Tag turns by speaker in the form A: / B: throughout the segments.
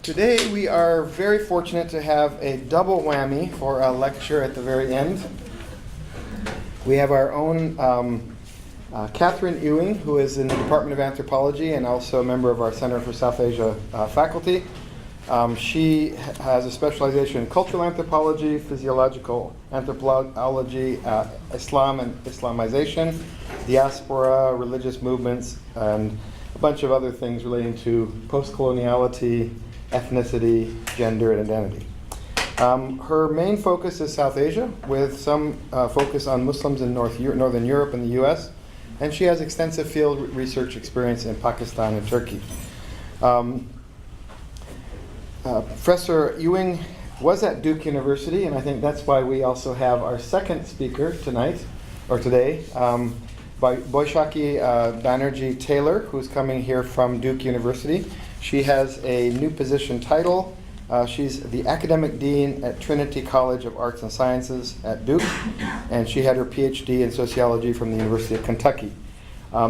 A: Today we are very fortunate to have a double whammy for a lecture at the very end. We have our own Katherine Ewing, who is in the Department of Anthropology and also a member of our Center for South Asia faculty. She has a specialization in cultural anthropology, physiological anthropology, Islam and Islamization, diaspora, religious movements, and a bunch of other things relating to post-coloniality, ethnicity, gender, and identity. Her main focus is South Asia, with some focus on Muslims in Northern Europe and the US, and she has extensive field research experience in Pakistan and Turkey. Professor Ewing was at Duke University, and I think that's why we also have our second speaker tonight, or today, by Baishakhi Banerjee Taylor, who's coming here from Duke University. She has a new position title. She's the academic dean at Trinity College of Arts and Sciences at Duke, and she had her PhD in sociology from the University of Kentucky.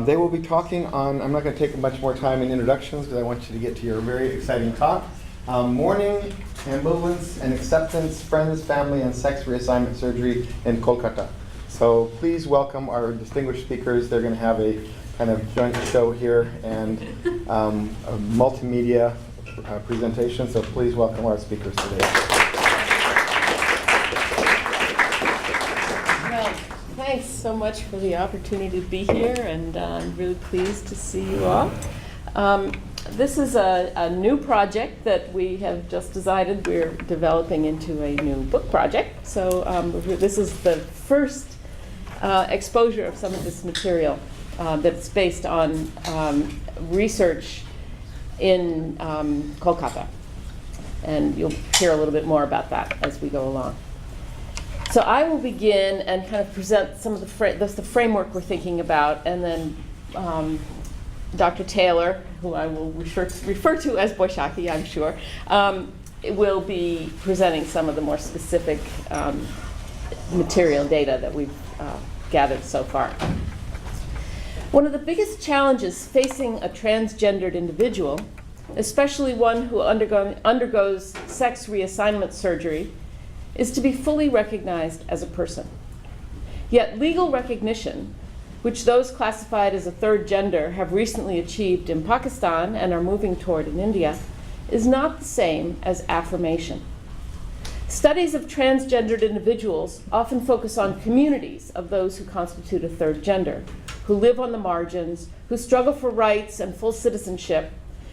A: They will be talking on, I'm not going to take much more time in introductions because I want you to get to your very exciting talk. Mourning, Ambivalence, and Acceptance, Friends, Family, and Sex Reassignment Surgery in Kolkata. So please welcome our distinguished speakers. They're going to have a kind of joint show here and a multimedia presentation. So please welcome our speakers today.
B: Well, thanks so much for the opportunity to be here, and I'm really pleased to see you all. This is a new project that we have just decided we're developing into a new book project. So this is the first exposure of some of this material that's based on research in Kolkata. And you'll hear a little bit more about that as we go along. So I will begin and kind of present some of the framework we're thinking about, and then Dr. Taylor, who I will refer to as Baishakhi, I'm sure, will be presenting some of the more specific material data that we've gathered so far. One of the biggest challenges facing a transgendered individual, especially one who undergoes sex reassignment surgery, is to be fully recognized as a person. Yet legal recognition, which those classified as a third gender have recently achieved in Pakistan and are moving toward in India, is not the same as affirmation. Studies of transgendered individuals often focus on communities of those who constitute a third gender, who live on the margins, who struggle for rights and full citizenship,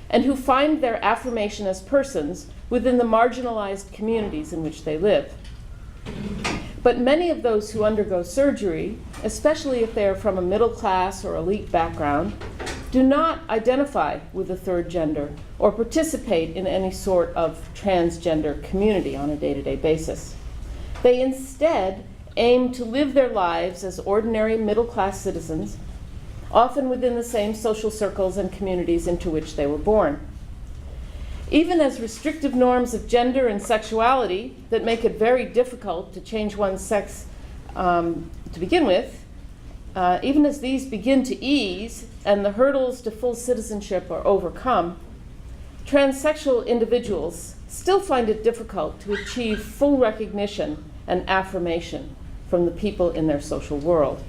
B: and who find their affirmation as persons within the marginalized communities in which they live. But many of those who undergo surgery, especially if they are from a middle class or elite background, do not identify with a third gender or participate in any sort of transgender community on a day-to-day basis. They instead aim to live their lives as ordinary middle-class citizens, often within the same social circles and communities into which they were born. Even as restrictive norms of gender and sexuality that make it very difficult to change one's sex to begin with, even as these begin to ease and the hurdles to full citizenship are overcome, transsexual individuals still find it difficult to achieve full recognition and affirmation from the people in their social world.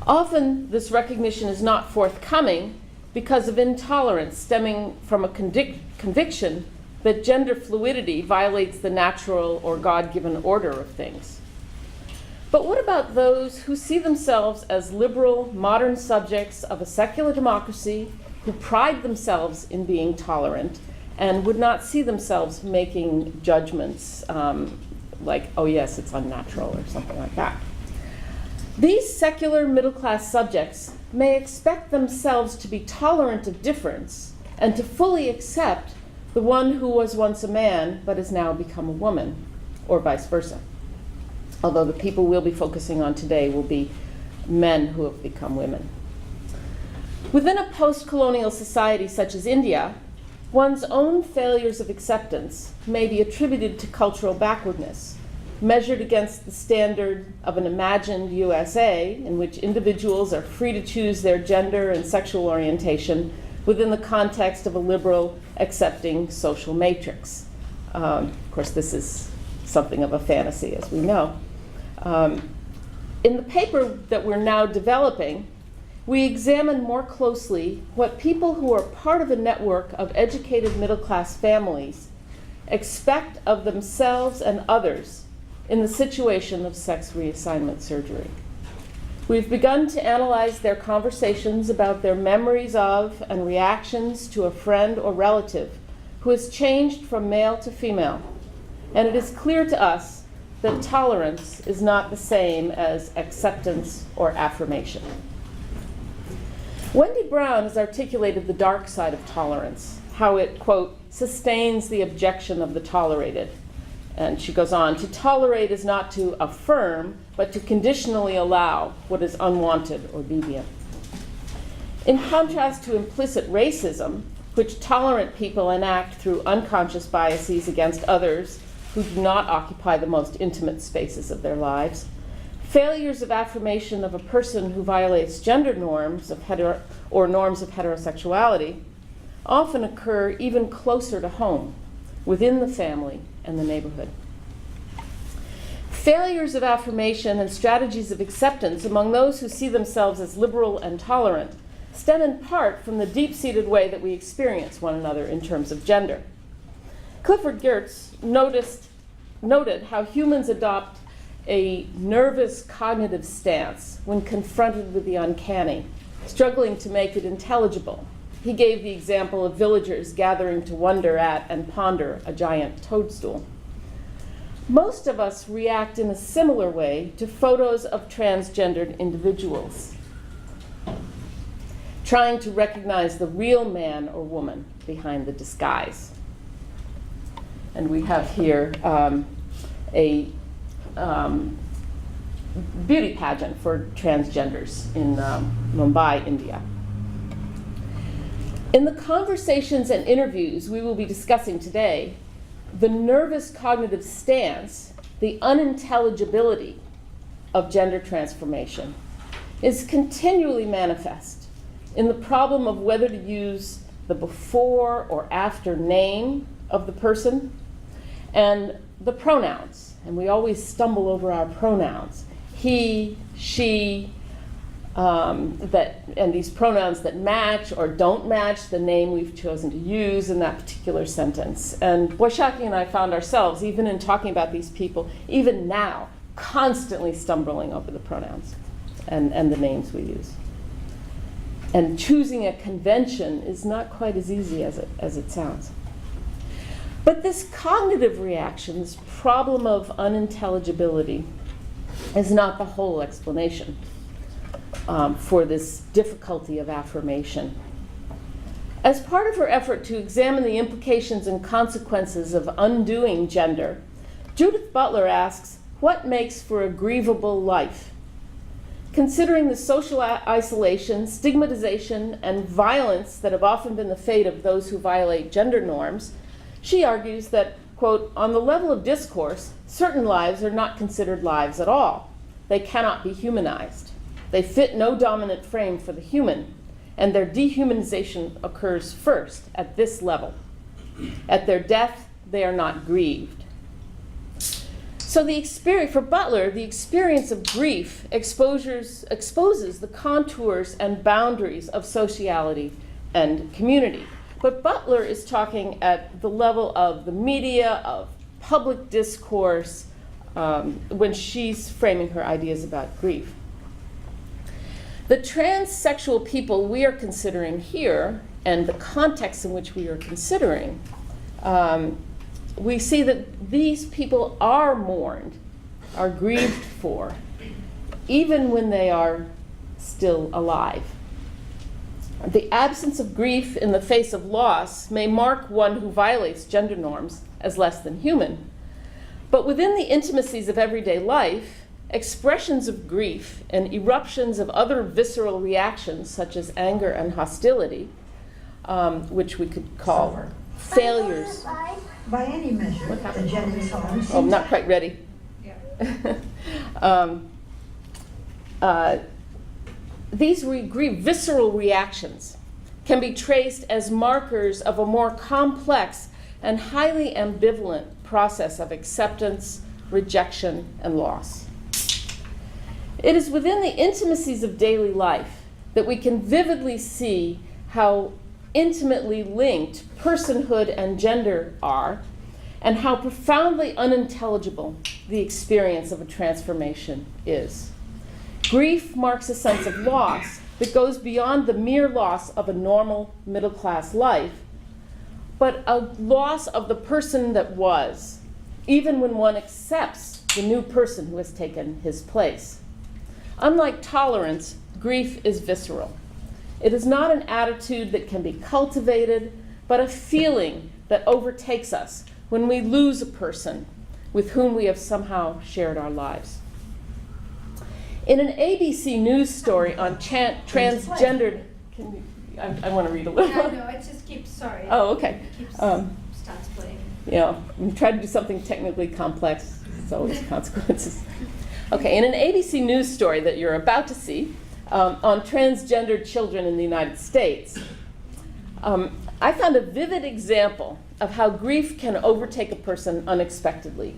B: Often, this recognition is not forthcoming because of intolerance stemming from a conviction that gender fluidity violates the natural or God-given order of things. But what about those who see themselves as liberal, modern subjects of a secular democracy who pride themselves in being tolerant and would not see themselves making judgments like, oh yes, it's unnatural or something like that? These secular middle-class subjects may expect themselves to be tolerant of difference and to fully accept the one who was once a man but has now become a woman, or vice versa. Although the people we'll be focusing on today will be men who have become women. Within a post-colonial society such as India, one's own failures of acceptance may be attributed to cultural backwardness, measured against the standard of an imagined USA in which individuals are free to choose their gender and sexual orientation within the context of a liberal, accepting social matrix. Of course, this is something of a fantasy, as we know. In the paper that we're now developing, we examine more closely what people who are part of a network of educated middle-class families expect of themselves and others in the situation of sex reassignment surgery. We've begun to analyze their conversations about their memories of and reactions to a friend or relative who has changed from male to female. And it is clear to us that tolerance is not the same as acceptance or affirmation. Wendy Brown has articulated the dark side of tolerance, how it, quote, sustains the objection of the tolerated. And she goes on, to tolerate is not to affirm, but to conditionally allow what is unwanted or deviant. In contrast to implicit racism, which tolerant people enact through unconscious biases against others who do not occupy the most intimate spaces of their lives, failures of affirmation of a person who violates gender norms of norms of heterosexuality often occur even closer to home, within the family and the neighborhood. Failures of affirmation and strategies of acceptance among those who see themselves as liberal and tolerant stem in part from the deep-seated way that we experience one another in terms of gender. Clifford Geertz noted how humans adopt a nervous cognitive stance when confronted with the uncanny, struggling to make it intelligible. He gave the example of villagers gathering to wonder at and ponder a giant toadstool. Most of us react in a similar way to photos of transgendered individuals, trying to recognize the real man or woman behind the disguise. And we have here a beauty pageant for transgenders in Mumbai, India. In the conversations and interviews we will be discussing today, the nervous cognitive stance, the unintelligibility of gender transformation, is continually manifest in the problem of whether to use the before or after name of the person and the pronouns. And we always stumble over our pronouns. He, she, and these pronouns that match or don't match the name we've chosen to use in that particular sentence. And Baishakhi and I found ourselves, even in talking about these people, even now, constantly stumbling over the pronouns and the names we use. And choosing a convention is not quite as easy as it sounds. But this cognitive reaction, this problem of unintelligibility, is not the whole explanation for this difficulty of affirmation. As part of her effort to examine the implications and consequences of undoing gender, Judith Butler asks, what makes for a grievable life? Considering the social isolation, stigmatization, and violence that have often been the fate of those who violate gender norms, she argues that, quote, on the level of discourse, certain lives are not considered lives at all. They cannot be humanized. They fit no dominant frame for the human, and their dehumanization occurs first at this level. At their death, they are not grieved. So for Butler, the experience of grief exposes the contours and boundaries of sociality and community. But Butler is talking at the level of the media, of public discourse, when she's framing her ideas about grief. The transsexual people we are considering here, and the context in which we are considering, we see that these people are mourned, are grieved for, even when they are still alive. The absence of grief in the face of loss may mark one who violates gender norms as less than human. But within the intimacies of everyday life, expressions of grief and eruptions of other visceral reactions, such as anger and hostility, which we could call failures.
C: By any measure, the Jennings home seems...
B: Oh, I'm not quite ready.
C: Yeah.
B: These visceral reactions can be traced as markers of a more complex and highly ambivalent process of acceptance, rejection, and loss. It is within the intimacies of daily life that we can vividly see how intimately linked personhood and gender are, and how profoundly unintelligible the experience of a transformation is. Grief marks a sense of loss that goes beyond the mere loss of a normal middle-class life, but a loss of the person that was, even when one accepts the new person who has taken his place. Unlike tolerance, grief is visceral. It is not an attitude that can be cultivated, but a feeling that overtakes us when we lose a person with whom we have somehow shared our lives. In an ABC News story on transgendered, I want to read a little.
D: Yeah, no, it just keeps, sorry.
B: Oh, okay.
D: It keeps starts playing.
B: We try to do something technically complex. It's always consequences. Okay, in an ABC News story that you're about to see on transgendered children in the United States, I found a vivid example of how grief can overtake a person unexpectedly,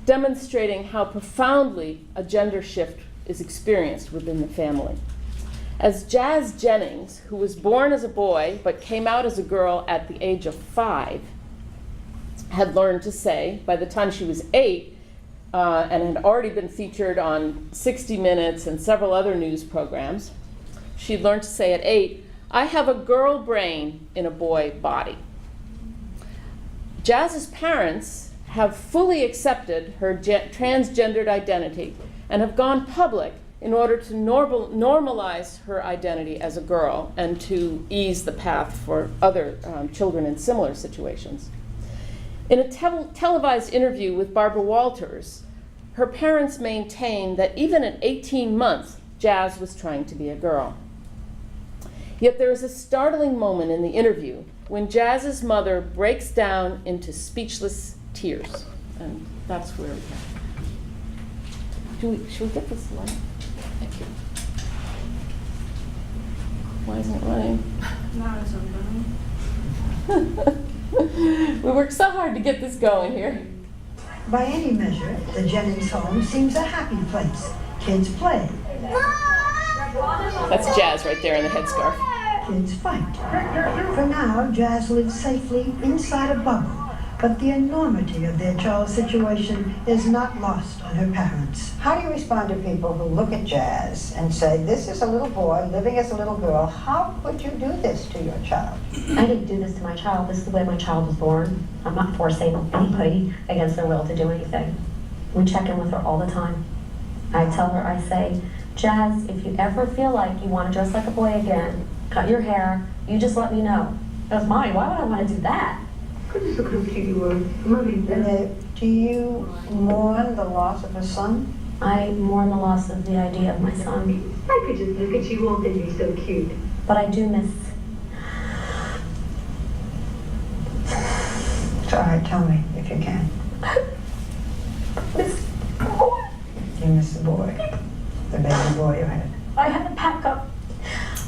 B: demonstrating how profoundly a gender shift is experienced within the family. As Jazz Jennings, who was born as a boy but came out as a girl at the age of 5, had learned to say by the time she was 8, and had already been featured on 60 Minutes and several other news programs, she'd learned to say at 8, "I have a girl brain in a boy body." Jazz's parents have fully accepted her transgendered identity and have gone public in order to normalize her identity as a girl and to ease the path for other children in similar situations. In a televised interview with Barbara Walters, her parents maintained that even at 18 months, Jazz was trying to be a girl. Yet there is a startling moment in the interview when Jazz's mother breaks down into speechless tears. And that's where we have. Should we get this light? Thank you. Why isn't it running?
D: Now it's running.
B: We worked so hard to get this going here.
C: By any measure, the Jennings home seems a happy place. Kids play.
B: That's Jazz right there in the headscarf.
C: Kids fight. For now, Jazz lives safely inside a bubble, but the enormity of their child's situation is not lost on her parents.
E: How do you respond to people who look at Jazz and say, this is a little boy living as a little girl, how could you do this to your child?
F: I didn't do this to my child. This is the way my child was born. I'm not forcing anybody against their will to do anything. We check in with her all the time. I tell her, I say, Jazz, if you ever feel like you want to dress like a boy again, cut your hair, you just let me know. She goes, Mommy, why would I want to do that?
E: Do you mourn the loss of a son?
F: I mourn the loss of the idea of my son.
G: I could just look at you all day, you're so cute.
F: But I do miss.
E: It's all right, tell me if you can.
F: Miss boy.
E: You miss the boy, the baby boy you had.
F: I had to pack up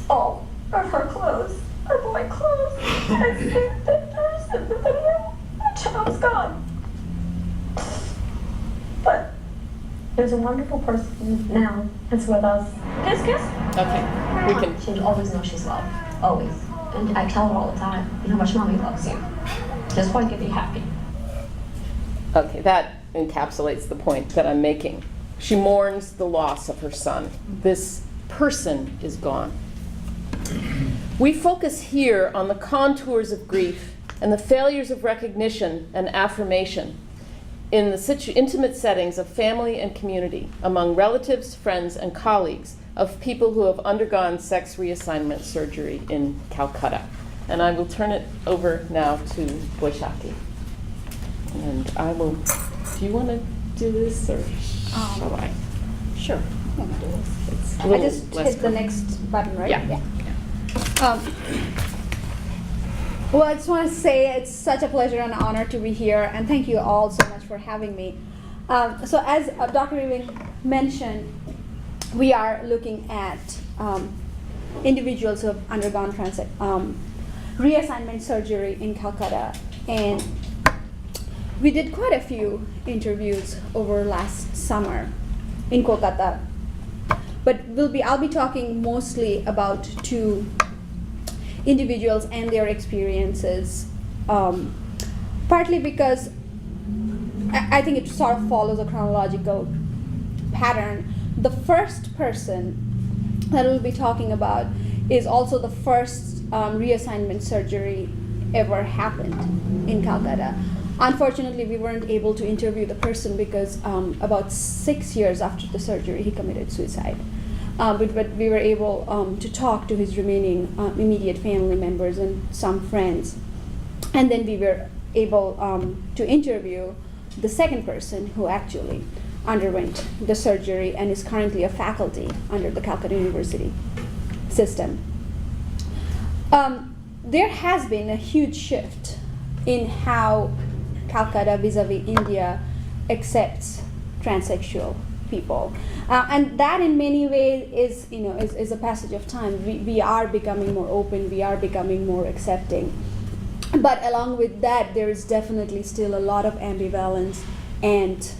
F: all of her clothes, her boy clothes, and see pictures and the video. The child's gone. But there's a wonderful person now that's with us. Kiss, kiss.
B: Okay, we can.
F: She always knows she's loved, always. And I tell her all the time, you know how much Mommy loves you. Just want to be happy.
B: Okay, that encapsulates the point that I'm making. She mourns the loss of her son. This person is gone. We focus here on the contours of grief and the failures of recognition and affirmation in the intimate settings of family and community, among relatives, friends, and colleagues of people who have undergone sex reassignment surgery in Calcutta. And I will turn it over now to Baishakhi. And I will, do you want to do this or shall I?
D: Sure.
B: It's a
D: I
B: little
D: just
B: less
D: hit the next button, right?
B: Yeah.
D: Well, I just want to say it's such a pleasure and honor to be here, and thank you all so much for having me. So as Dr. Ewing mentioned, we are looking at individuals who have undergone reassignment surgery in Calcutta. And we did quite a few interviews over last summer in Kolkata. But I'll be talking mostly about 2 individuals and their experiences, partly because I think it sort of follows a chronological pattern. The first person that we'll be talking about is also the first reassignment surgery ever happened in Calcutta. Unfortunately, we weren't able to interview the person because about 6 years after the surgery, he committed suicide. But we were able to talk to his remaining immediate family members and some friends. And then we were able to interview the second person who actually underwent the surgery and is currently a faculty under the Calcutta University system. There has been a huge shift in how Calcutta vis-a-vis India accepts transsexual people. And that in many ways is a passage of time. We are becoming more open, we are becoming more accepting. But along with that, there is definitely still a lot of ambivalence and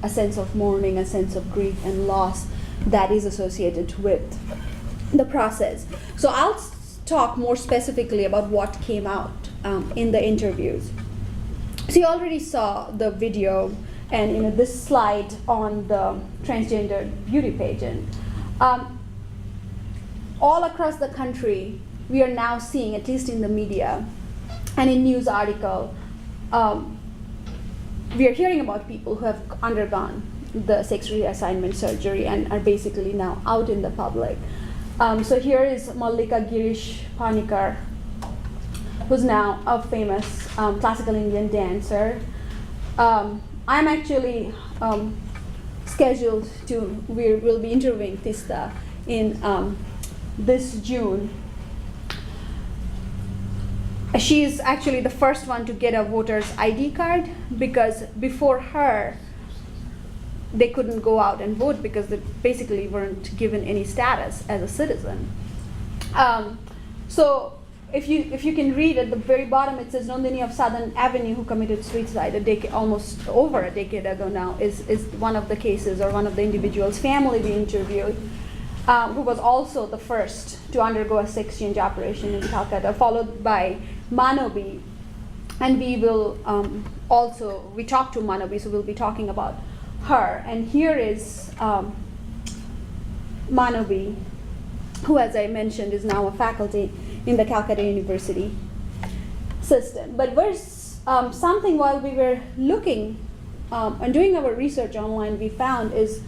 D: a sense of mourning, a sense of grief and loss that is associated with the process. So I'll talk more specifically about what came out in the interviews. So you already saw the video and this slide on the transgender beauty pageant. All across the country, we are now seeing, at least in the media and in news article, we are hearing about people who have undergone the sex reassignment surgery and are basically now out in the public. So here is Mallika Girish Panikar, who's now a famous classical Indian dancer. I'm actually scheduled to, we'll be interviewing Tista in this June. She's actually the first one to get a voter's ID card because before her, they couldn't go out and vote because they basically weren't given any status as a citizen. So if you can read at the very bottom, it says Nandini of Southern Avenue, who committed suicide almost over a decade ago now, is one of the cases, or one of the individuals' family we interviewed, who was also the first to undergo a sex change operation in Calcutta, followed by Manavi. And we will we talked to Manavi, so we'll be talking about her. And here is Manavi, who, as I mentioned, is now a faculty in the Calcutta University system. But there's something while we were looking and doing our research online, we found is,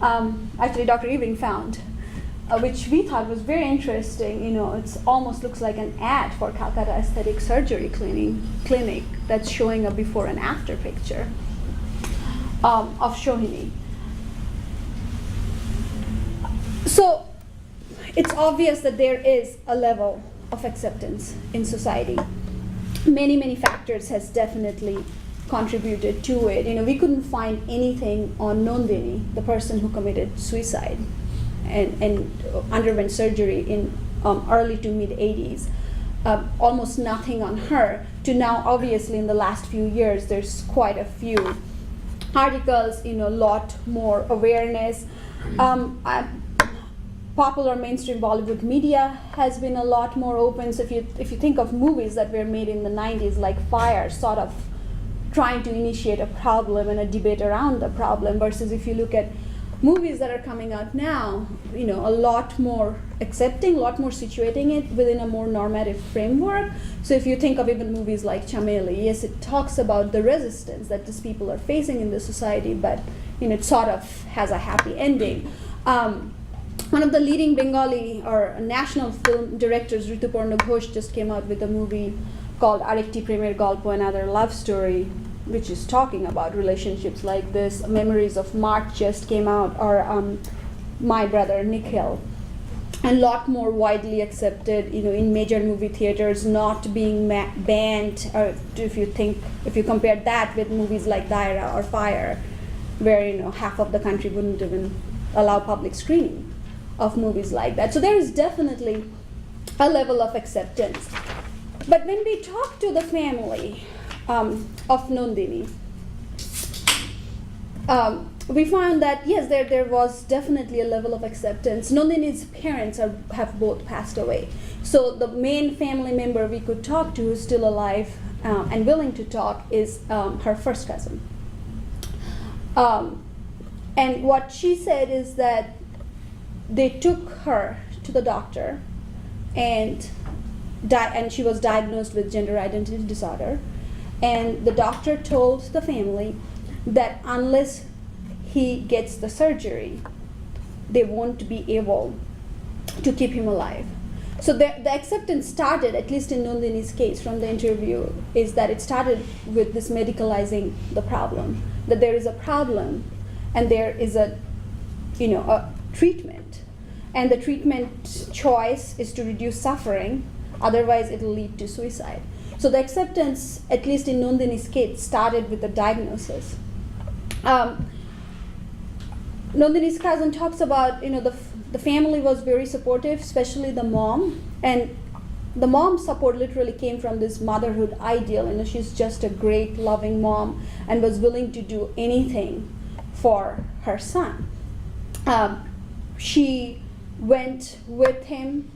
D: actually Dr. Ewing found, which we thought was very interesting. It almost looks like an ad for Calcutta Aesthetic Surgery Clinic that's showing a before and after picture of Shohini. So it's obvious that there is a level of acceptance in society. Many factors has definitely contributed to it. We couldn't find anything on Nandini, the person who committed suicide and underwent surgery in early to mid 80s. Almost nothing on her, to now obviously in the last few years there's quite a few articles, lot more awareness. Popular mainstream Bollywood media has been a lot more open. So if you think of movies that were made in the 90s, like Fire, sort of trying to initiate a problem and a debate around the problem, versus if you look at movies that are coming out now, a lot more accepting, a lot more situating it within a more normative framework. So if you think of even movies like Chameli, yes, it talks about the resistance that these people are facing in the society, but it sort of has a happy ending. One of the leading Bengali or national film directors, Rituparna Ghosh, just came out with a movie called Arekti Premer Golpo, Another Love Story, which is talking about relationships like this. Memories of Mark just came out, or My Brother Nikhil, and a lot more widely accepted, in major movie theaters, not being banned. Or if you compare that with movies like Daira or Fire, where half of the country wouldn't even allow public screening of movies like that. So there is definitely a level of acceptance. But when we talk to the family of Nandini, we found that yes, there was definitely a level of acceptance. Nandini's parents have both passed away. So the main family member we could talk to who's still alive and willing to talk is her first cousin. And what she said is that they took her to the doctor and she was diagnosed with gender identity disorder. And the doctor told the family that unless he gets the surgery, they won't be able to keep him alive. So the acceptance started, at least in Nandini's case from the interview, is that it started with this medicalizing the problem, that there is a problem and there is a treatment. And the treatment choice is to reduce suffering, otherwise it will lead to suicide. So the acceptance, at least in Nandini's case, started with the diagnosis. Nandini's cousin talks about, the family was very supportive, especially the mom. And the mom's support literally came from this motherhood ideal. She's just a great, loving mom and was willing to do anything for her son. She went with him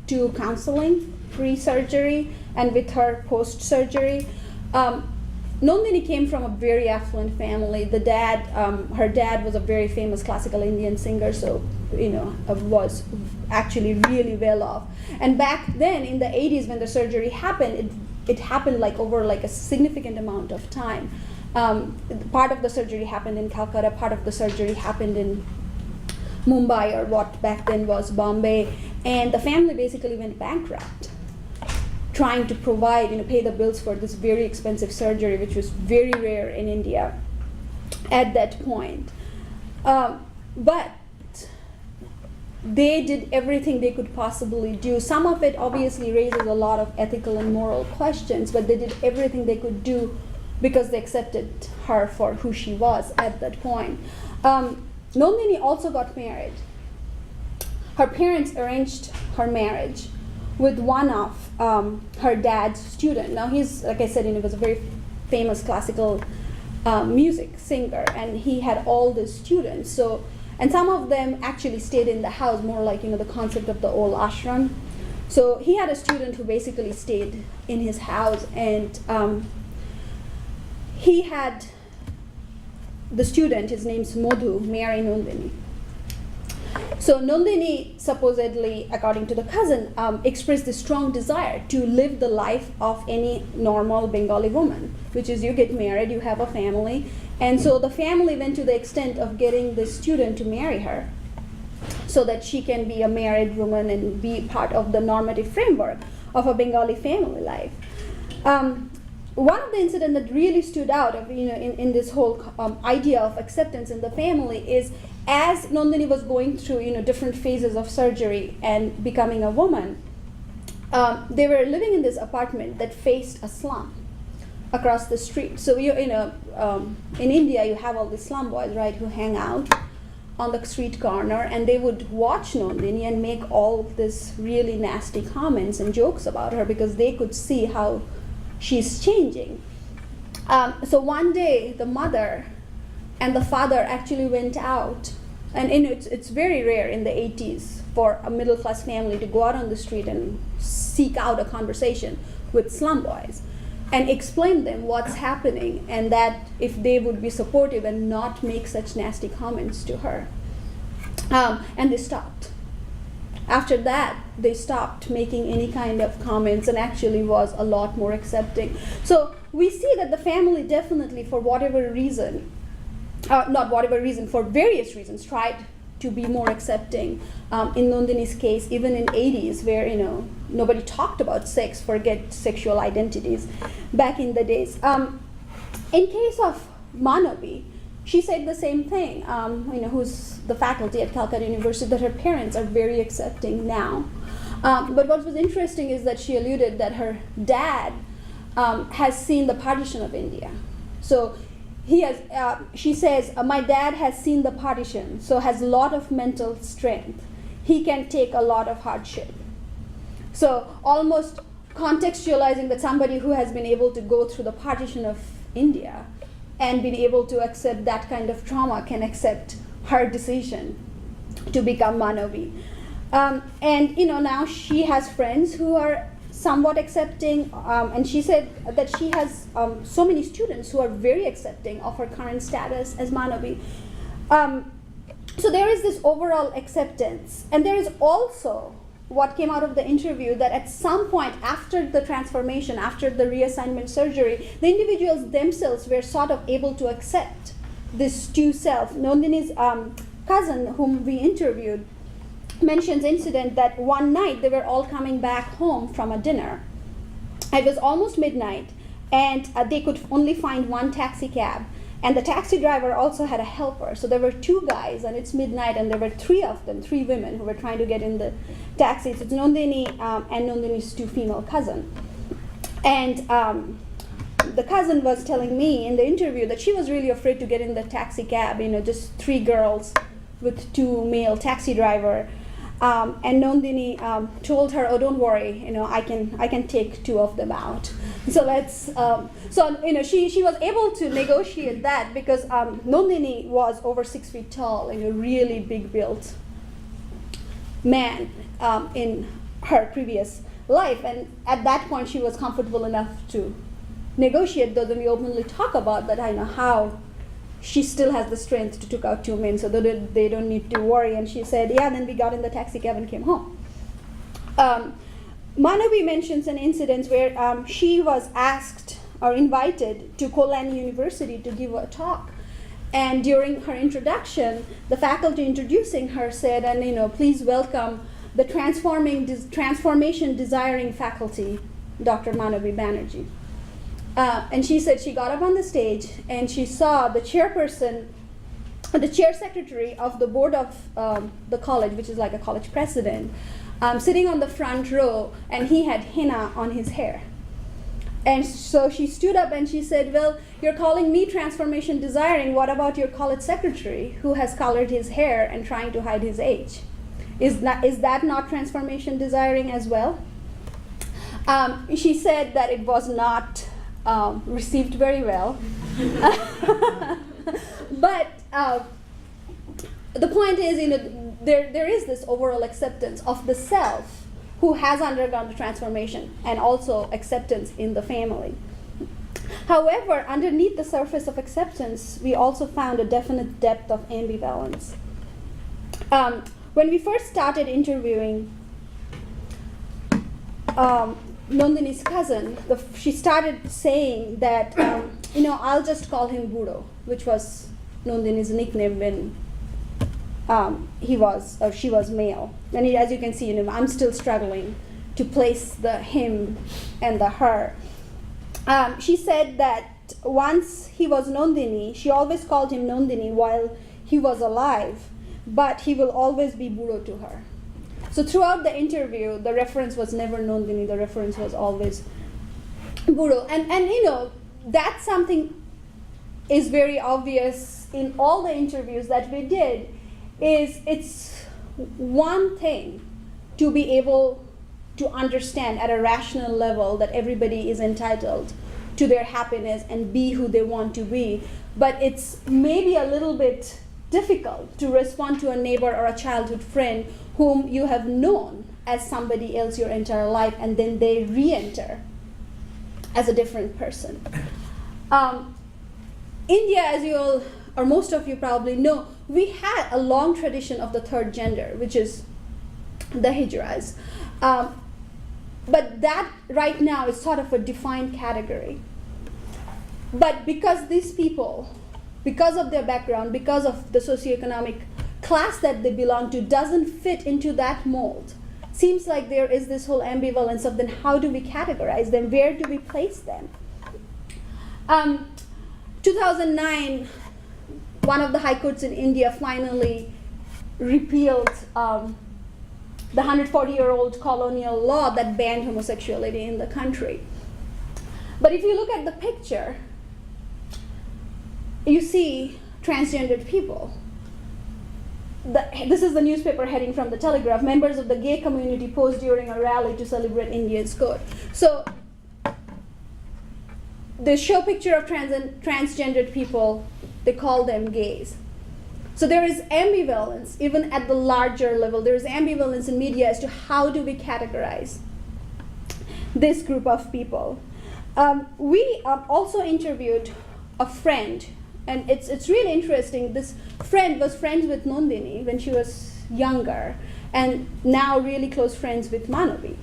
D: to counseling pre-surgery and with her post-surgery. Nandini came from a very affluent family. The dad, her dad was a very famous classical Indian singer, so was actually really well off. And back then in the 80s when the surgery happened, it happened like over like a significant amount of time. Part of the surgery happened in Calcutta, part of the surgery happened in Mumbai, or what back then was Bombay, and the family basically went bankrupt trying to provide, pay the bills for this very expensive surgery, which was very rare in India at that point. But they did everything they could possibly do. Some of it obviously raises a lot of ethical and moral questions, but they did everything they could do because they accepted her for who she was at that point. Nandini also got married. Her parents arranged her marriage with one of her dad's student. Now he's, like I said, he was a very famous classical music singer, and he had all the students. So, and some of them actually stayed in the house, more like the concept of the old ashram. So he had a student who basically stayed in his house, and he had the student, his name's Madhu, marry Nandini. So Nandini supposedly, according to the cousin, expressed this strong desire to live the life of any normal Bengali woman, which is you get married, you have a family. And so the family went to the extent of getting the student to marry her so that she can be a married woman and be part of the normative framework of a Bengali family life. One of the incidents that really stood out of, in this whole idea of acceptance in the family is as Nandini was going through different phases of surgery and becoming a woman, they were living in this apartment that faced a slum across the street. So in India you have all these slum boys, right, who hang out on the street corner, and they would watch Nandini and make all of this really nasty comments and jokes about her because they could see how she's changing. So one day the mother and the father actually went out, and it's very rare in the 80s for a middle class family to go out on the street and seek out a conversation with slum boys and explain them what's happening, and that if they would be supportive and not make such nasty comments to her. And they stopped. After that, they stopped making any kind of comments and actually was a lot more accepting. So we see that the family definitely, for whatever reason, for various reasons, tried to be more accepting. In Nandini's case, even in 80s, where nobody talked about sex, forget sexual identities, back in the days. In case of Manavi, she said the same thing, who's the faculty at Calcutta University, that her parents are very accepting now. But what was interesting is that she alluded that her dad has seen the partition of India. So she says, my dad has seen the partition, so has a lot of mental strength. he can take a lot of hardship. So almost contextualizing that somebody who has been able to go through the partition of India and been able to accept that kind of trauma can accept her decision to become Manavi. And now she has friends who are somewhat accepting, and she said that she has so many students who are very accepting of her current status as Manavi. So there is this overall acceptance, and there is also what came out of the interview that at some point after the transformation, after the reassignment surgery, the individuals themselves were sort of able to accept this two self. Nandini's cousin, whom we interviewed, mentions incident that one night they were all coming back home from a dinner. It was almost midnight, and they could only find one taxi cab. And the taxi driver also had a helper. So there were two guys, and it's midnight, and there were three of them, three women who were trying to get in the taxi. So it's Nandini and Nandini's two female cousin. And the cousin was telling me in the interview that she was really afraid to get in the taxi cab, just three girls with two male taxi driver. And Nandini told her, "Oh, don't worry, I can take two of them out." So she was able to negotiate that because Nandini was over 6 feet tall and a really big built man in her previous life, and at that point she was comfortable enough to negotiate. Though then we openly talk about that, I know how she still has the strength to take out two men, so that they don't need to worry. And she said, yeah, then we got in the taxi cab and came home. Manavi mentions an incident where she was asked or invited to Kolkata University to give a talk. And during her introduction, the faculty introducing her said, and please welcome the transformation desiring faculty, Dr. Manavi Banerjee. And she said she got up on the stage and she saw the chairperson, the chair secretary of the board of the college, which is like a college president, sitting on the front row, and he had henna on his hair. And so she stood up and she said, well, you're calling me transformation desiring. What about your college secretary who has colored his hair and trying to hide his age? Is that not transformation desiring as well? She said that it was not received very well. But the point is, there is this overall acceptance of the self who has undergone the transformation, and also acceptance in the family. However, underneath the surface of acceptance, we also found a definite depth of ambivalence. When we first started interviewing Nandini's cousin, she started saying that, I'll just call him Budo, which was Nandini's nickname when she was male. And as you can see, I'm still struggling to place the him and the her. She said that once he was Nandini, she always called him Nandini while he was alive, but he will always be Budo to her. So throughout the interview, the reference was never Nandini, the reference was always Budo. And that's something is very obvious in all the interviews that we did, is it's one thing to be able to understand at a rational level that everybody is entitled to their happiness and be who they want to be, but it's maybe a little bit difficult to respond to a neighbor or a childhood friend whom you have known as somebody else your entire life, and then they re-enter as a different person. India, as you all, or most of you probably know, we had a long tradition of the third gender, which is the hijras. But that right now is sort of a defined category. But because these people, because of their background, because of the socioeconomic class that they belong to, doesn't fit into that mold, seems like there is this whole ambivalence of then how do we categorize them, where do we place them? 2009, one of the high courts in India finally repealed the 140-year-old colonial law that banned homosexuality in the country. But if you look at the picture, you see transgendered people. this is the newspaper heading from the Telegraph. Members of the gay community posed during a rally to celebrate India's code. So they show picture of transgendered people, they call them gays. So there is ambivalence, even at the larger level. There is ambivalence in media as to how do we categorize this group of people. We also interviewed a friend, and it's really interesting. This friend was friends with Nandini when she was younger, and now really close friends with Manavi.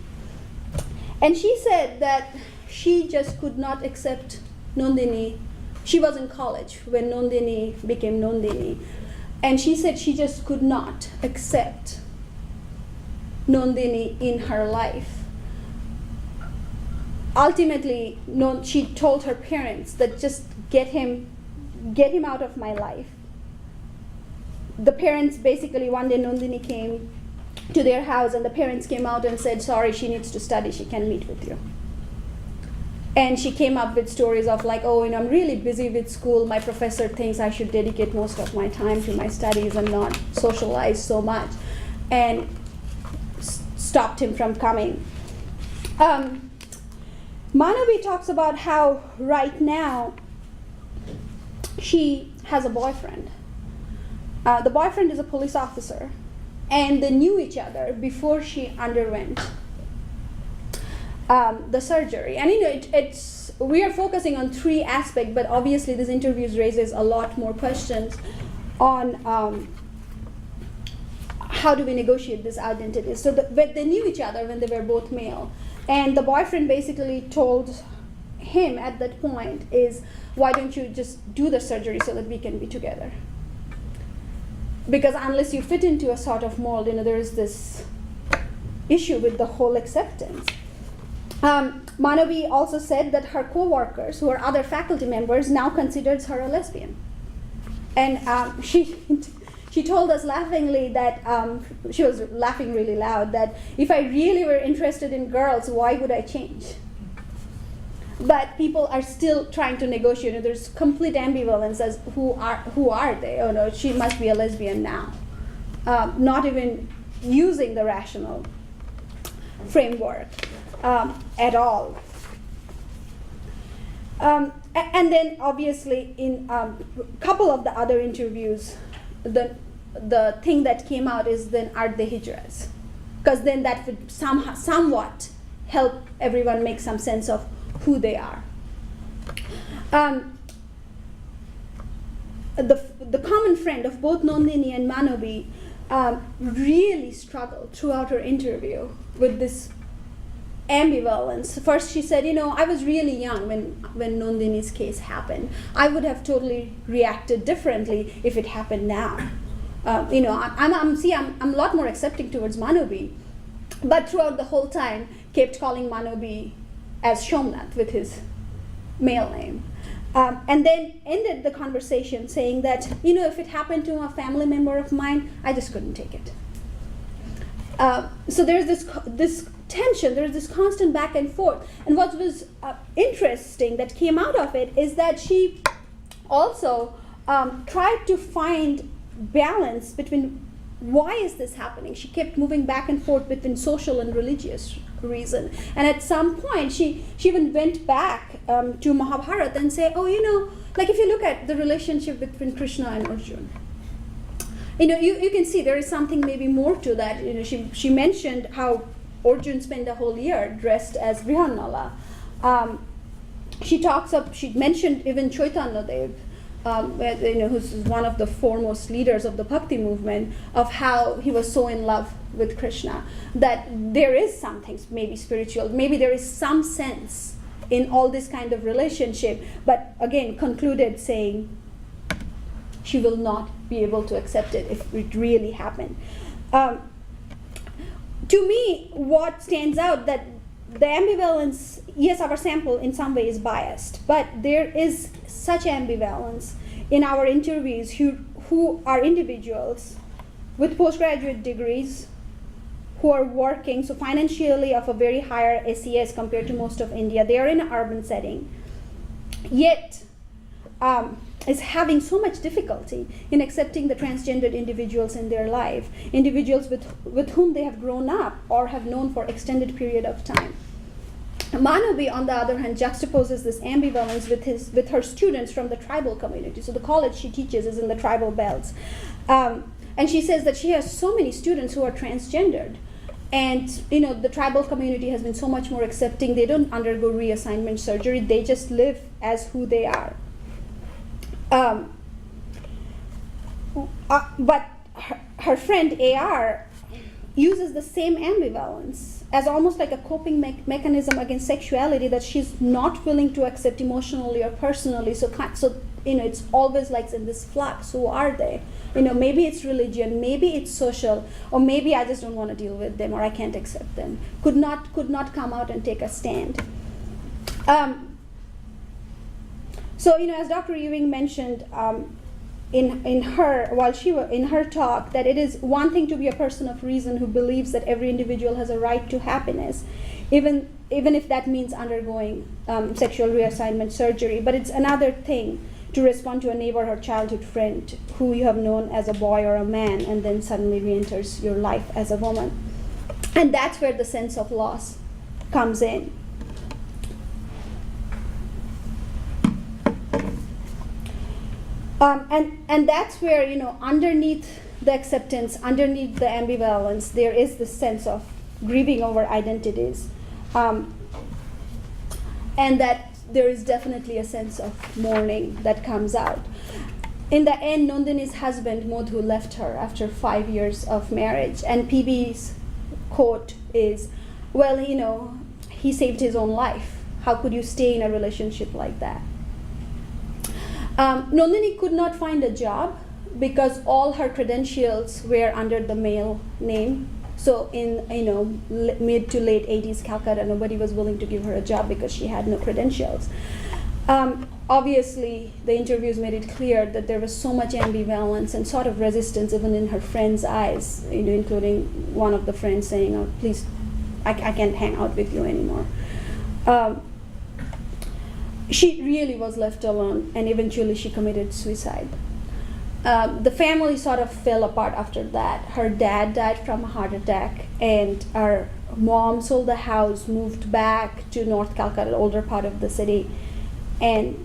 D: And she said that she just could not accept Nandini. She was in college when Nandini became Nandini. And she said she just could not accept Nandini in her life. Ultimately, she told her parents that just get him out of my life. The parents basically, one day Nandini came to their house and the parents came out and said, sorry, she needs to study, she can't meet with you. And she came up with stories of like, oh, I'm really busy with school, my professor thinks I should dedicate most of my time to my studies and not socialize so much, and stopped him from coming. Manavi talks about how right now she has a boyfriend. The boyfriend is a police officer, and they knew each other before she underwent the surgery. And we are focusing on 3 aspects, but obviously this interview raises a lot more questions on how do we negotiate this identity. So but they knew each other when they were both male. And the boyfriend basically told him at that point is, why don't you just do the surgery so that we can be together? Because unless you fit into a sort of mold, there is this issue with the whole acceptance. Manavi also said that her co-workers, who are other faculty members, now considers her a lesbian. And she told us laughingly that, she was laughing really loud, that if I really were interested in girls, why would I change? But people are still trying to negotiate. There's complete ambivalence as who are they? Oh no, she must be a lesbian now. Not even using the rational framework at all. And then obviously in a couple of the other interviews, the thing that came out is then are they hijras? Because then that would somewhat help everyone make some sense of who they are. The common friend of both Nandini and Manavi really struggled throughout her interview with this ambivalence. First she said, I was really young when Nandini's case happened. I would have totally reacted differently if it happened now. I'm a lot more accepting towards Manavi, but throughout the whole time kept calling Manavi as Shomnath with his male name. And then ended the conversation saying that, if it happened to a family member of mine, I just couldn't take it. So there's this tension, there's this constant back and forth. And what was interesting that came out of it is that she also tried to find balance between why is this happening. She kept moving back and forth between social and religious reason. And at some point, she even went back to Mahabharata and say, like if you look at the relationship between Krishna and Arjuna, you can see there is something maybe more to that. She mentioned how Arjuna spent the whole year dressed as Brihanala. She mentioned even Chaitanya Dev, who's one of the foremost leaders of the Bhakti movement, of how he was so in love with Krishna, that there is something maybe spiritual, maybe there is some sense in all this kind of relationship, but again concluded saying she will not be able to accept it if it really happened. To me, what stands out that the ambivalence, yes, our sample in some way is biased, but there is such ambivalence in our interviews who are individuals with postgraduate degrees who are working, so financially of a very higher SES compared to most of India. They are in an urban setting. Yet, is having so much difficulty in accepting the transgendered individuals in their life, individuals with whom they have grown up or have known for extended period of time. Manabi, on the other hand, juxtaposes this ambivalence with her students from the tribal community. So the college she teaches is in the tribal belts. And she says that she has so many students who are transgendered. And the tribal community has been so much more accepting. They don't undergo reassignment surgery. They just live as who they are. But her friend AR uses the same ambivalence as almost like a coping mechanism against sexuality that she's not willing to accept emotionally or personally. So it's always like in this flux. Who are they? Maybe it's religion, maybe it's social, or maybe I just don't want to deal with them, or I can't accept them. Could not come out and take a stand. So as Dr. Ewing mentioned in her talk, that it is one thing to be a person of reason who believes that every individual has a right to happiness, even if that means undergoing sexual reassignment surgery. But it's another thing to respond to a neighbor or childhood friend who you have known as a boy or a man and then suddenly re-enters your life as a woman. And that's where the sense of loss comes in. And that's where, underneath the acceptance, underneath the ambivalence, there is this sense of grieving over identities. And that there is definitely a sense of mourning that comes out. In the end, Nandini's husband, Madhu, left her after 5 years of marriage. And PB's quote is, well, he saved his own life. How could you stay in a relationship like that? Nandini could not find a job because all her credentials were under the male name. So in mid to late 80s Calcutta, nobody was willing to give her a job because she had no credentials. Obviously, the interviews made it clear that there was so much ambivalence and sort of resistance even in her friends' eyes, including one of the friends saying, "Oh, please, I can't hang out with you anymore." She really was left alone, and eventually she committed suicide. The family sort of fell apart after that. Her dad died from a heart attack, and her mom sold the house, moved back to North Calcutta, older part of the city, and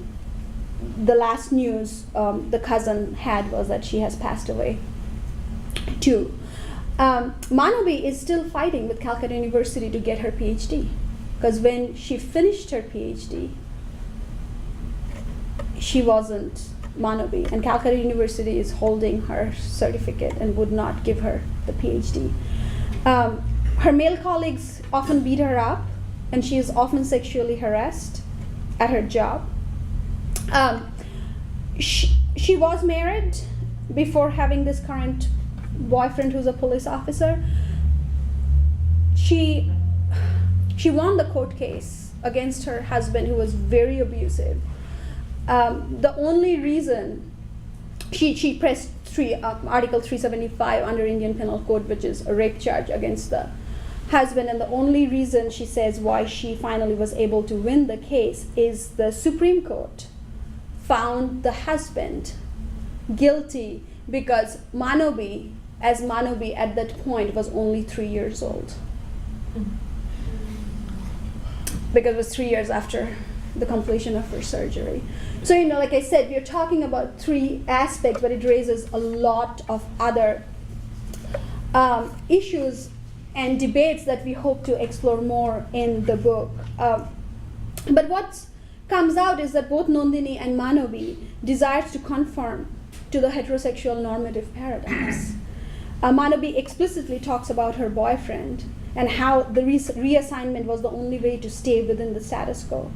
D: the last news the cousin had was that she has passed away too. Manabi is still fighting with Calcutta University to get her PhD, because when she finished her PhD, she wasn't Manabi, and Calcutta University is holding her certificate and would not give her the PhD. Her male colleagues often beat her up, and she is often sexually harassed at her job. She was married before having this current boyfriend who's a police officer. She won the court case against her husband, who was very abusive. The only reason she pressed Article 375 under Indian Penal Code, which is a rape charge against the husband, and the only reason she says why she finally was able to win the case is the Supreme Court found the husband guilty because Manabi at that point was only 3 years old. Because it was 3 years after the completion of her surgery. So, like I said, we're talking about three aspects, but it raises a lot of other issues and debates that we hope to explore more in the book. But what comes out is that both Nandini and Manabi desires to conform to the heterosexual normative paradigms. Manabi explicitly talks about her boyfriend and how the reassignment was the only way to stay within the status quo.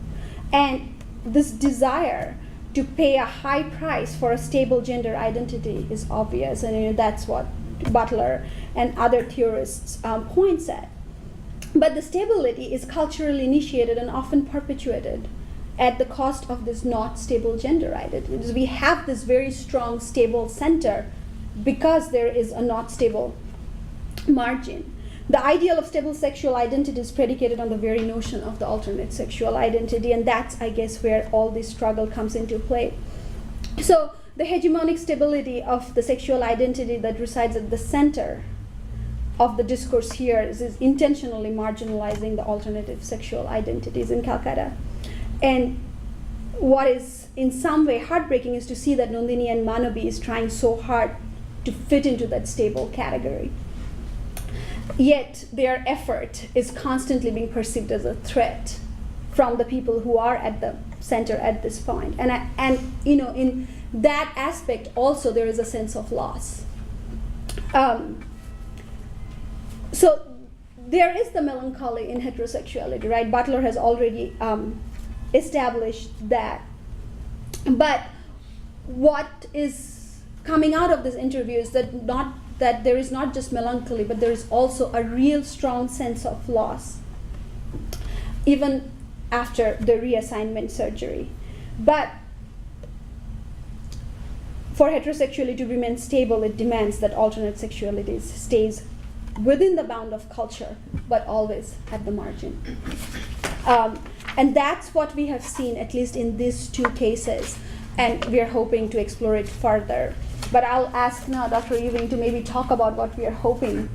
D: And this desire to pay a high price for a stable gender identity is obvious, and that's what Butler and other theorists points at. But the stability is culturally initiated and often perpetuated at the cost of this not stable gender identity. We have this very strong stable center because there is a not stable margin. The ideal of stable sexual identity is predicated on the very notion of the alternate sexual identity, and that's, I guess, where all this struggle comes into play. So the hegemonic stability of the sexual identity that resides at the center of the discourse here is intentionally marginalizing the alternative sexual identities in Calcutta. And what is in some way heartbreaking is to see that Nandini and Manabi is trying so hard to fit into that stable category. Yet their effort is constantly being perceived as a threat from the people who are at the center at this point. And in that aspect also there is a sense of loss. So there is the melancholy in heterosexuality, right? Butler has already established that. But what is coming out of this interview is that there is not just melancholy, but there is also a real strong sense of loss, even after the reassignment surgery. But for heterosexuality to remain stable, it demands that alternate sexualities stays within the bound of culture, but always at the margin. And that's what we have seen, at least in these two cases, and we are hoping to explore it further. But I'll ask now Dr. Ewing to maybe talk about what we are hoping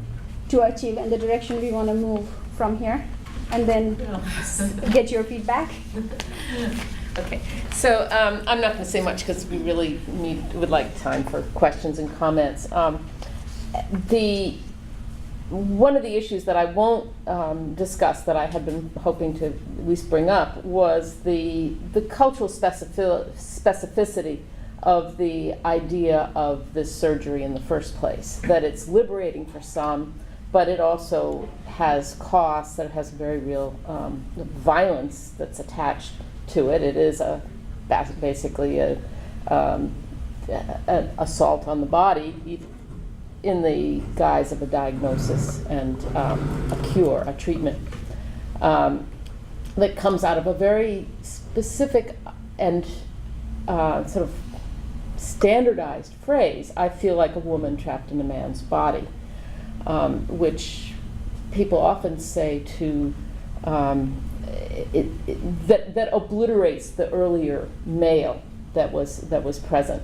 D: to achieve and the direction we want to move from here, and then get your feedback.
B: Okay, so I'm not going to say much because we really would like time for questions and comments. One of the issues that I won't discuss that I had been hoping to at least bring up was the cultural specificity of the idea of this surgery in the first place, that it's liberating for some, but it also has costs, that it has very real violence that's attached to it. It is basically an assault on the body in the guise of a diagnosis and a cure, a treatment that comes out of a very specific and sort of standardized phrase, "I feel like a woman trapped in a man's body," which people often say to that obliterates the earlier male that was present.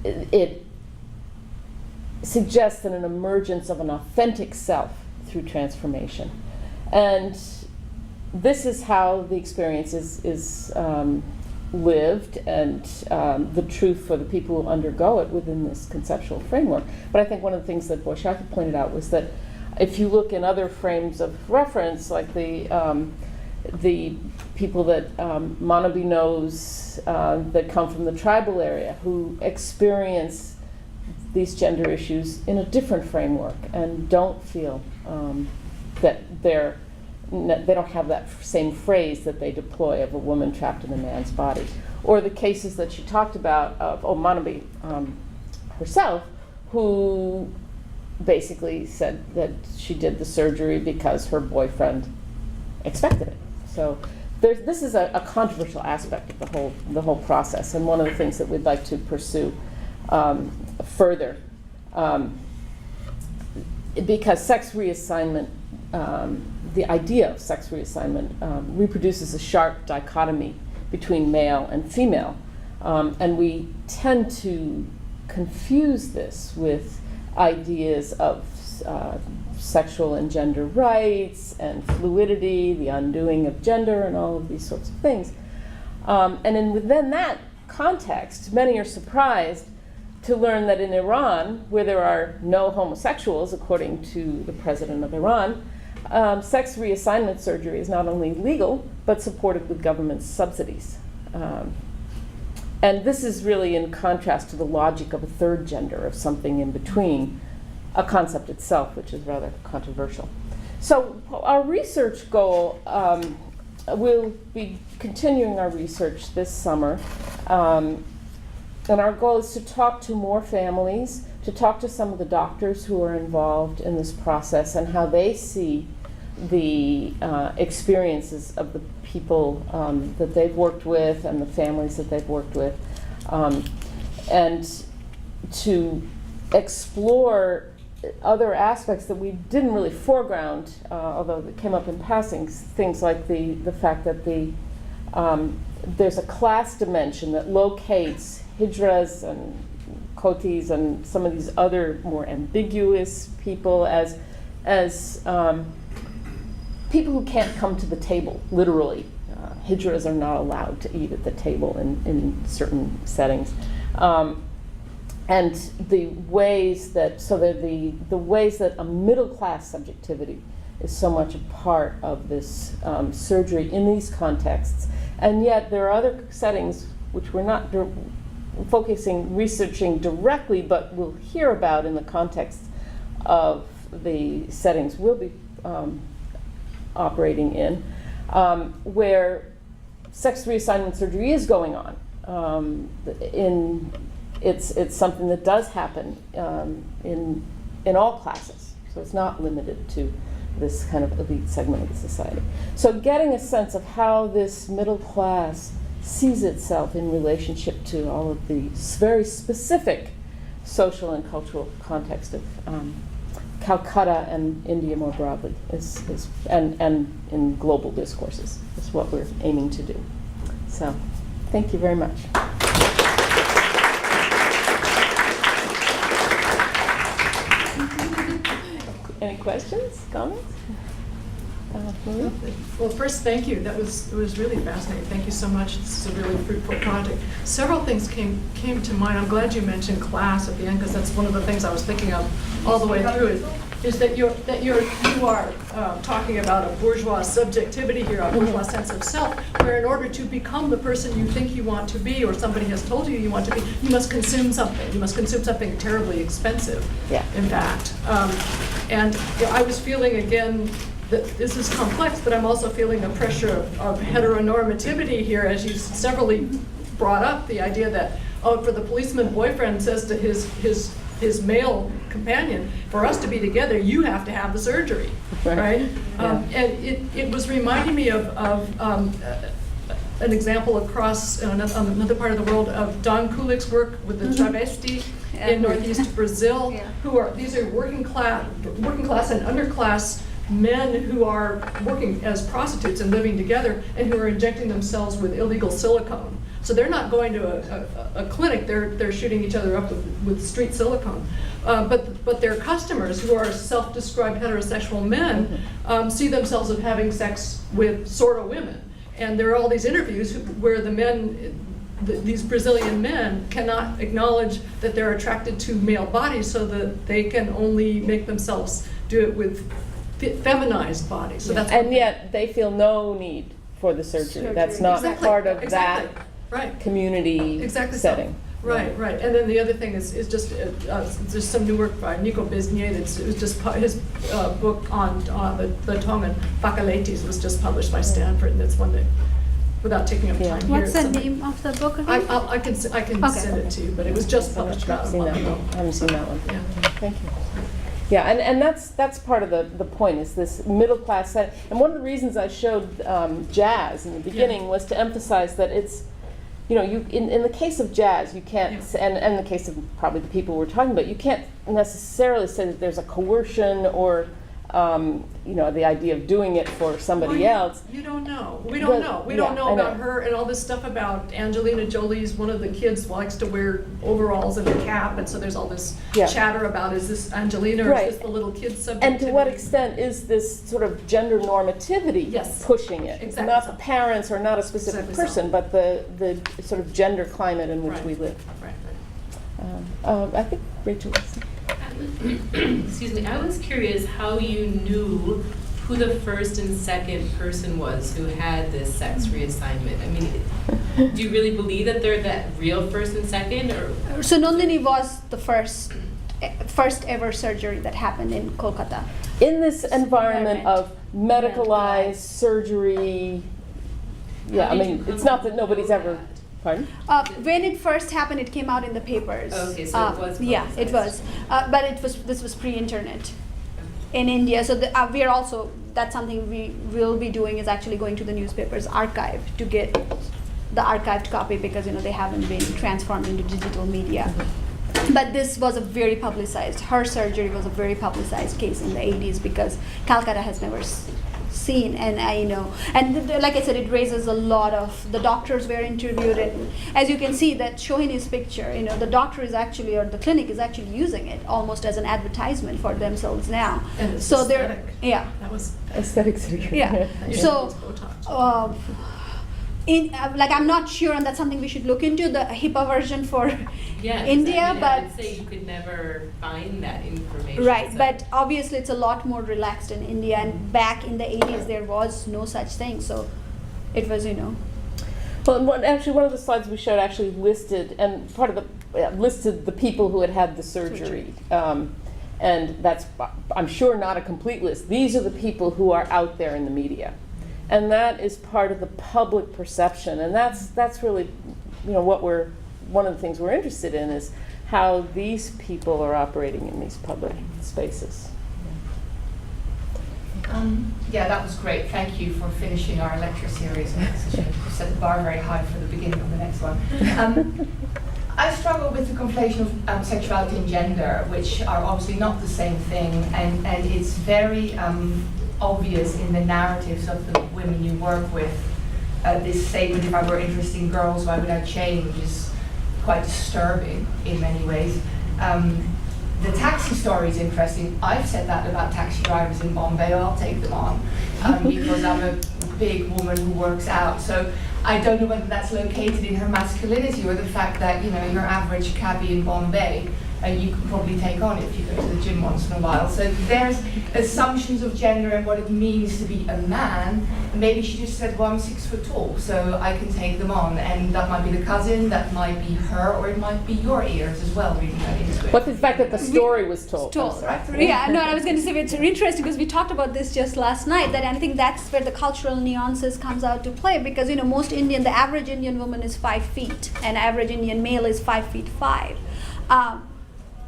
B: It suggests an emergence of an authentic self through transformation, and this is how the experience is lived, and the truth for the people who undergo it within this conceptual framework. But I think one of the things that Baishakhi pointed out was that if you look in other frames of reference, like the people that Manabi knows that come from the tribal area, who experience these gender issues in a different framework and don't feel that they don't have that same phrase that they deploy of a woman trapped in a man's body. Or the cases that she talked about of Manabi herself, who basically said that she did the surgery because her boyfriend expected it. So this is a controversial aspect of the whole process, and one of the things that we'd like to pursue further, because sex reassignment, the idea of sex reassignment reproduces a sharp dichotomy between male and female, and we tend to confuse this with ideas of sexual and gender rights and fluidity, the undoing of gender, and all of these sorts of things. And within that context, many are surprised to learn that in Iran, where there are no homosexuals, according to the president of Iran, sex reassignment surgery is not only legal, but supported with government subsidies. And this is really in contrast to the logic of a third gender, of something in between, a concept itself, which is rather controversial. So our research goal, we'll be continuing our research this summer. And our goal is to talk to more families, to talk to some of the doctors who are involved in this process and how they see the experiences of the people that they've worked with and the families that they've worked with, and to explore other aspects that we didn't really foreground, although it came up in passing, things like the fact that there's a class dimension that locates hijras and kotis and some of these other more ambiguous people as people who can't come to the table, literally. Hijras are not allowed to eat at the table in certain settings. And the ways that, the ways that a middle class subjectivity is so much a part of this surgery in these contexts. And yet there are other settings which we're not researching directly, but we'll hear about in the context of the settings we'll be operating in, where sex reassignment surgery is going on. It's something that does happen in all classes, so it's not limited to this kind of elite segment of the society. So getting a sense of how this middle class sees itself in relationship to all of the very specific social and cultural context of Calcutta and India more broadly, and in global discourses, is what we're aiming to do. So, thank you very much. Any questions, comments? Marie?
H: Well, first, thank you. It was really fascinating. Thank you so much. This is a really fruitful project. Several things came to mind. I'm glad you mentioned class at the end, because that's one of the things I was thinking of all the way through. Is that you are talking about a bourgeois subjectivity here, a bourgeois sense of self, where in order to become the person you think you want to be, or somebody has told you want to be, you must consume something. You must consume something terribly expensive. Yeah. In fact, and I was feeling again that this is complex, but I'm also feeling the pressure of heteronormativity here, as you severally brought up the idea that, oh, for the policeman boyfriend says to his male companion, for us to be together, you have to have the surgery, right? And it was reminding me of an example across another part of the world of Don Kulik's work with the travesti in Northeast Brazil, these are working class and underclass men who are working as prostitutes and living together, and who are injecting themselves with illegal silicone. So they're not going to a clinic, they're shooting each other up with street silicone. But their customers, who are self-described heterosexual men, see themselves as having sex with sort of women. And there are all these interviews where the men, these Brazilian men, cannot acknowledge that they're attracted to male bodies, so that they can only make themselves do it with feminized bodies. So that's and
B: yet they feel no need for the surgery. That's not part of that community setting.
H: So. Right. And then the other thing is just there's some new work by Nico Biznier. It was just his book on the Tongan Fakaletis was just published by Stanford, and that's one that, without taking up time here.
D: What's the name of the book again?
H: I can send it to you, but it was just published about a month ago.
B: I haven't seen that one. Yeah. Thank you. Yeah, and that's part of the point, is this middle class set. And one of the reasons I showed jazz in the beginning was to emphasize that it's, in the case of jazz, you can't, and in the case of probably the people we're talking about, you can't necessarily say that there's a coercion or the idea of doing it for somebody else.
H: You don't know. We don't know. We don't know about her, and all this stuff about Angelina Jolie's, one of the kids likes to wear overalls and a cap, and so there's all this chatter about, is this Angelina or is this the little kid's subjectivity?
B: And to what extent is this sort of gender normativity pushing it?
H: Exactly.
B: Not the parents or not a specific person, but the sort of gender climate in which we live.
H: Right.
B: I think Rachel was.
I: Excuse me, I was curious how you knew who the first and second person was who had this sex reassignment. I mean, do you really believe that they're that real first and second? Or?
D: So Nandini was the first ever surgery that happened in Kolkata.
B: In this environment of medicalized surgery, it's not that nobody's ever. Pardon?
D: When it first happened, it came out in the papers.
I: Okay, so it was.
D: Yeah, it was. But this was pre-internet in India. So we are also, that's something we will be doing, is actually going to the newspaper's archive to get the archived copy, because they haven't been transformed into digital media. Mm-hmm. But this was her surgery was a very publicized case in the 80s, because Calcutta has never seen. And like I said, it raises a lot of, the doctors were interviewed, and as you can see that showing his picture, the doctor is actually, or the clinic is actually using it almost as an advertisement for themselves now.
H: And it's
D: so
H: aesthetic.
D: yeah.
H: That was
B: Aesthetic surgery.
D: Yeah.
H: Yeah.
D: So,
H: Botox.
D: I'm not sure, and that's something we should look into, the HIPAA version for
I: Yeah, 'cause
D: India,
I: I
D: but
I: would say you could never find that information.
D: right.
I: so-
D: But obviously, it's a lot more relaxed in India, and back in the 80s, there was no such thing. So, it was,
B: Well, and one of the slides we showed actually listed, and part of listed the people who had had the surgery. And that's, I'm sure, not a complete list. These are the people who are out there in the media. And that is part of the public perception. And that's really, one of the things we're interested in is how these people are operating in these public spaces.
J: Yeah, that was great. Thank you for finishing our lecture series. You set the bar very high for the beginning of the next one. I struggle with the conflation of sexuality and gender, which are obviously not the same thing, and it's very obvious in the narratives of the women you work with. This statement, if I were interested in girls, why would I change, is quite disturbing in many ways. The taxi story is interesting. I've said that about taxi drivers in Bombay. I'll take them on because I'm a big woman who works out. So I don't know whether that's located in her masculinity or the fact that, your average cabbie in Bombay, you could probably take on if you go to the gym once in a while. So there's assumptions of gender and what it means to be a man. Maybe she just said, well, I'm 6 foot tall, so I can take them on. And that might be the cousin, that might be her, or it might be your ears as well, reading that into it.
B: But the fact that the story was told.
D: Yeah, no, I was going to say it's interesting because we talked about this just last night, that I think that's where the cultural nuances comes out to play, because most the average Indian woman is 5 feet, and average Indian male is 5 feet 5.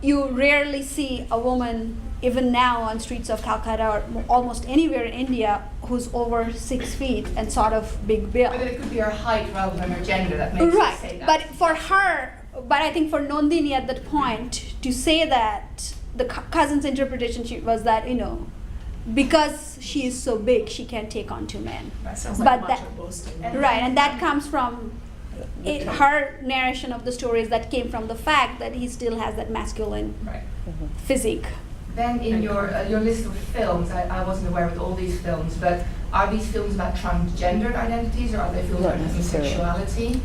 D: You rarely see a woman, even now on streets of Calcutta or almost anywhere in India, who's over 6 feet and sort of big build.
J: But it could be her height rather than her gender that makes her say that.
D: But for her, I think for Nandini at that point, to say that, the cousin's interpretation was that, because she is so big, she can take on 2 men.
H: That sounds like
D: But
H: macho boasting.
D: Right, and that comes from her narration of the stories that came from the fact that he still has that masculine physique.
J: Then in your list of films, I wasn't aware of all these films, but are these films about transgendered identities, or are they films about sexuality?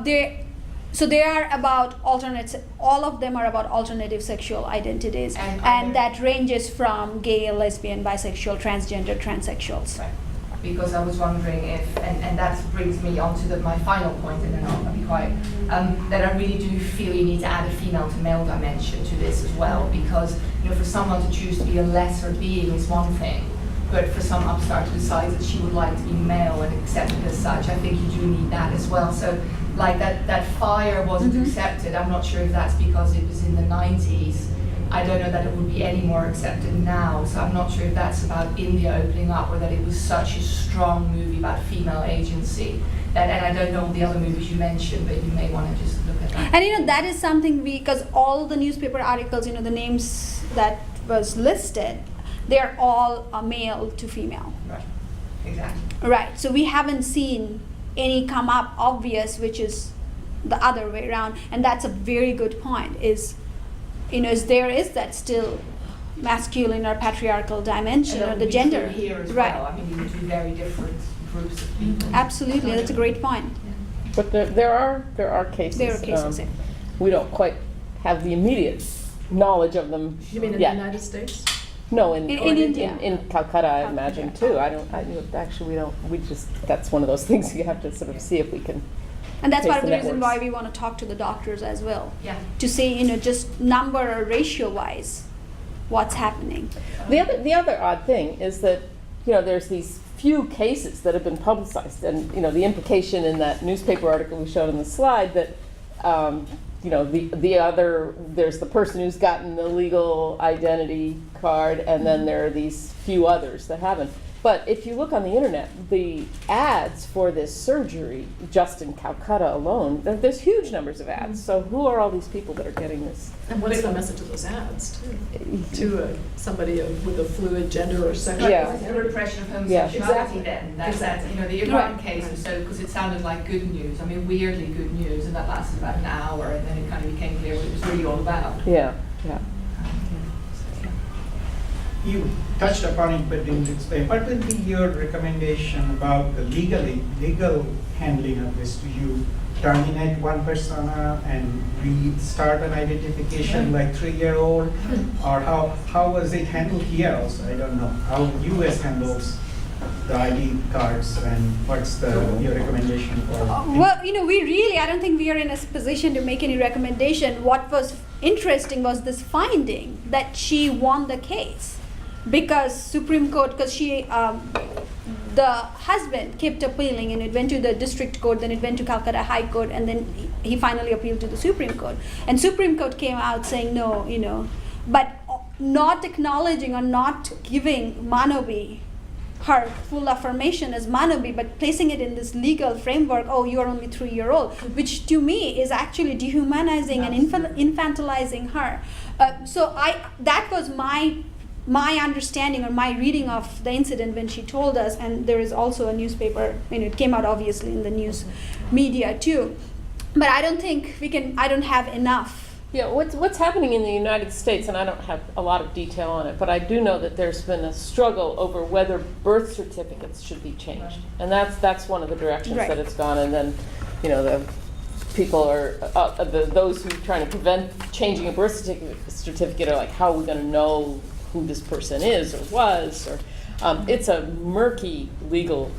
D: They are about all of them are about alternative sexual identities, and that ranges from gay, lesbian, bisexual, transgender, transsexuals.
J: Right. Because I was wondering if, and that brings me on to my final point, and then I'll be quiet, that I really do feel you need to add a female to male dimension to this as well, because for someone to choose to be a lesser being is one thing, but for some upstart who decides that she would like to be male and accepted as such, I think you do need that as well. So like that fire wasn't accepted. I'm not sure if that's because it was in the 90s. I don't know that it would be any more accepted now, so I'm not sure if that's about India opening up or that it was such a strong movie about female agency. And I don't know the other movies you mentioned, but you may want to just look at that.
D: And that is something because all the newspaper articles, the names that was listed, they're all male to female.
J: Right, exactly.
D: Right, so we haven't seen any come up obvious, which is the other way around, and that's a very good point, is there is that still masculine or patriarchal dimension or the gender.
J: Here as
D: right.
J: well. I mean, you two very different groups of people.
D: Absolutely, that's a great point.
B: But there are cases.
D: There are cases.
B: We don't quite have the immediate knowledge of them.
H: You mean in
B: yet.
H: the United States?
B: No, in
D: India.
B: In Calcutta, I imagine too. That's one of those things you have to sort of see if we can.
D: And that's
B: Face
D: part of
B: the
D: the reason
B: networks.
D: why we want to talk to the doctors as well.
J: Yeah.
D: To say, just number or ratio wise, what's happening.
B: The other odd thing is that, there's these few cases that have been publicized, and the implication in that newspaper article we showed on the slide that there's the person who's gotten the legal identity card, and then there are these few others that haven't. But if you look on the internet, the ads for this surgery, just in Calcutta alone, there's huge numbers of ads. So who are all these people that are getting this?
H: And what's the message of those ads, to somebody with a fluid gender or sexual?
B: Yeah.
J: It's a repression of
B: Yeah.
J: homosexuality then. That's,
H: Exactly.
J: you know, the Iran case was so, because it sounded like good news, I mean, weirdly good news, and that lasted about an hour, and then it kind of became clear what it was really all about.
B: Yeah, yeah.
K: You touched upon it but didn't explain. What will be your recommendation about the legal handling of this? Do you terminate one persona and restart an identification like 3-year-old? Or how was it handled here also? I don't know. How US handles the ID cards, and what's your recommendation for?
D: Well, you know, I don't think we are in a position to make any recommendation. What was interesting was this finding that she won the case. Because Supreme Court, because the husband kept appealing, and it went to the district court, then it went to Calcutta High Court, and then he finally appealed to the Supreme Court. And Supreme Court came out saying no, you know, but not acknowledging or not giving Manabi her full affirmation as Manabi, but placing it in this legal framework, oh, you are only 3-year-old, which to me is actually dehumanizing and infantilizing her. So that was my understanding or my reading of the incident when she told us, and there is also a newspaper, it came out obviously in the news media too. But I don't think I don't have enough.
B: Yeah, what's happening in the United States, and I don't have a lot of detail on it, but I do know that there's been a struggle over whether birth certificates should be changed. And that's one of the directions that it's gone, and then, the people are, those who are trying to prevent changing a birth certificate are like, how are we going to know who this person is or was, or it's a murky legal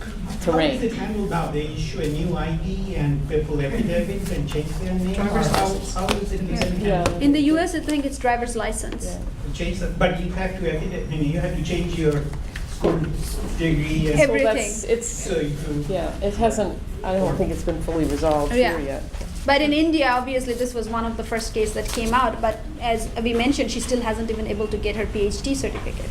B: terrain.
K: How is it handled now? They issue a new ID and people affidavits and change their name? How is it handled?
D: In the US, I think it's driver's license.
K: Yeah. But you have to you have to change your school degree and
D: everything.
B: It hasn't. I don't think it's been fully resolved here yet.
D: But in India, obviously, this was one of the first cases that came out. But as we mentioned, she still hasn't even able to get her PhD certificate.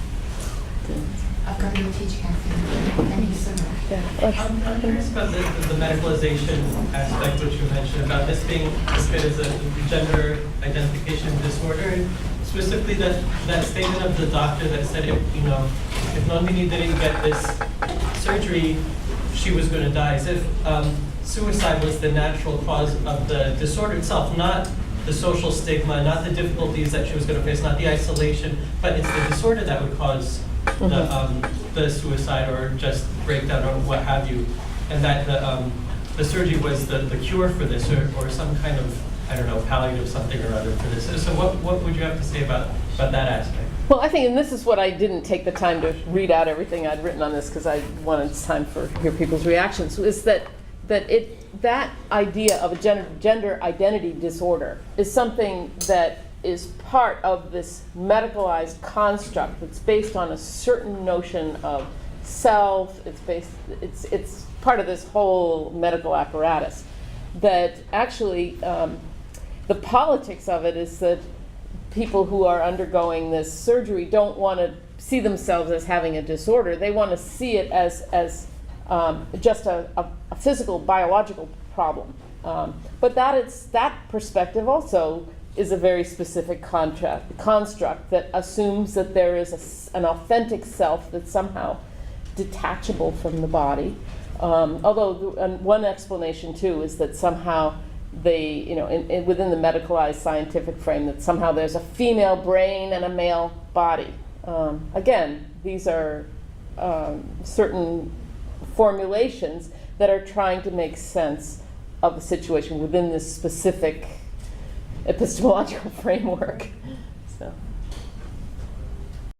J: I've got to teach Katherine. Thank you so much.
L: I'm curious about the medicalization aspect, which you mentioned, about this being described as a gender identification disorder, and specifically that statement of the doctor that said, if Nandini didn't get this surgery, she was going to die, as if suicide was the natural cause of the disorder itself, not the social stigma, not the difficulties that she was going to face, not the isolation, but it's the disorder that would cause the suicide or just breakdown or what have you, and that the surgery was the cure for this, or some kind of, palliative something or other for this. So what would you have to say about that aspect?
B: Well, I think, and this is what I didn't take the time to read out everything I'd written on this because I wanted time to hear people's reactions, is that idea of a gender identity disorder is something that is part of this medicalized construct that's based on a certain notion of self. It's part of this whole medical apparatus that actually the politics of it is that people who are undergoing this surgery don't want to see themselves as having a disorder. They want to see it as just a physical, biological problem. But that perspective also is a very specific construct that assumes that there is an authentic self that's somehow detachable from the body. Although one explanation too is that somehow within the medicalized scientific frame, that somehow there's a female brain and a male body. Again, these are certain formulations that are trying to make sense of the situation within this specific epistemological framework.